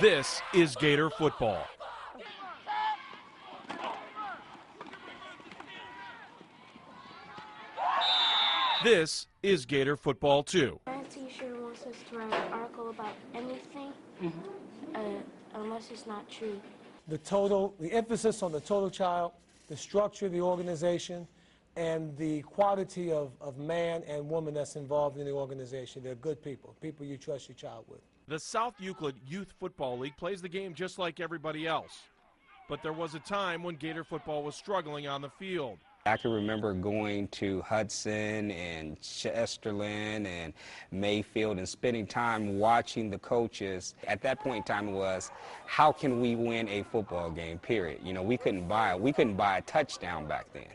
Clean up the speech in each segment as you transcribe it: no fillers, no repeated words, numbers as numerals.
This is Gator football. This is Gator football too. Our teacher wants us to write an article about anything, unless it's not true. The emphasis on the total child, the structure of the organization, and the quality of man and woman that's involved in the organization. They're good people, people you trust your child with. The South Euclid Youth Football League plays the game just like everybody else. But there was a time when Gator football was struggling on the field. I can remember going to Hudson and Chesterland and Mayfield and spending time watching the coaches. At that point in time, it was, how can we win a football game, period? You know, we couldn't buy a touchdown back then.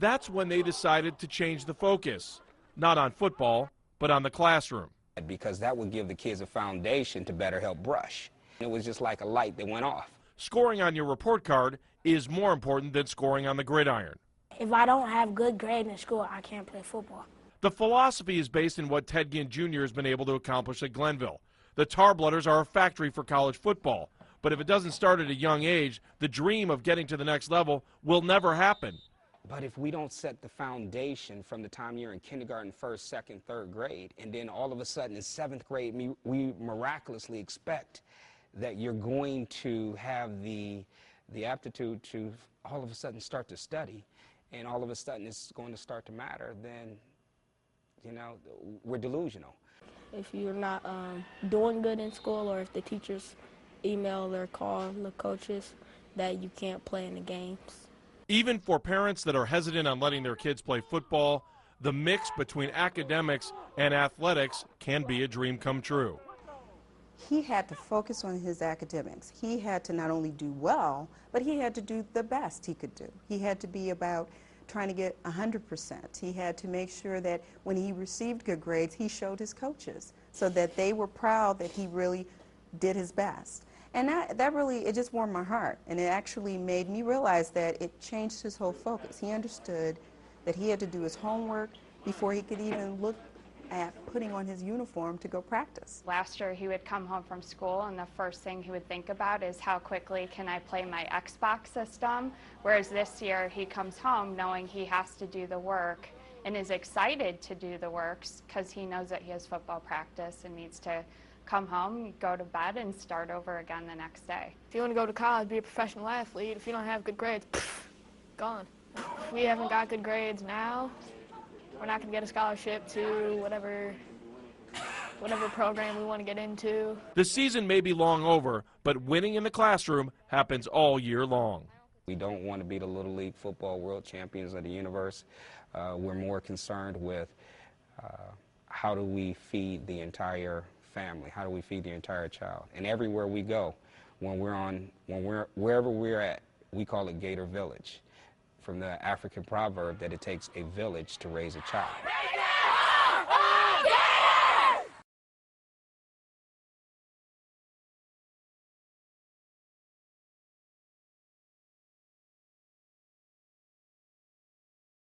That's when they decided to change the focus, not on football, but on the classroom. Because that would give the kids a foundation to better help brush. It was just like a light that went off. Scoring on your report card is more important than scoring on the gridiron. If I don't have good grades in school, I can't play football. The philosophy is based in what Ted Ginn Jr. has been able to accomplish at Glenville. The Tarblooders are a factory for college football, but if it doesn't start at a young age, the dream of getting to the next level will never happen. But if we don't set the foundation from the time you're in kindergarten, first, second, third grade, and then all of a sudden in seventh grade, we miraculously expect that you're going to have the aptitude to all of a sudden start to study, and all of a sudden it's going to start to matter, then, you know, we're delusional. If you're not doing good in school, or if the teachers email or call the coaches that you can't play in the games. Even for parents that are hesitant on letting their kids play football, the mix between academics and athletics can be a dream come true. He had to focus on his academics. He had to not only do well, but he had to do the best he could do. He had to be about trying to get 100%. He had to make sure that when he received good grades, he showed his coaches so that they were proud that he really did his best. And that really, it just warmed my heart, and it actually made me realize that it changed his whole focus. He understood that he had to do his homework before he could even look at putting on his uniform to go practice. Last year he would come home from school and the first thing he would think about is how quickly can I play my Xbox system, whereas this year he comes home knowing he has to do the work and is excited to do the works because he knows that he has football practice and needs to come home, go to bed, and start over again the next day. If you want to go to college, be a professional athlete, if you don't have good grades, gone. If we haven't got good grades now, we're not going to get a scholarship to whatever program we want to get into. The season may be long over, but winning in the classroom happens all year long. We don't want to be the Little League football world champions of the universe. We're more concerned with how do we feed the entire family, how do we feed the entire child. And everywhere we go, wherever we're at, we call it Gator Village, from the African proverb that it takes a village to raise a child.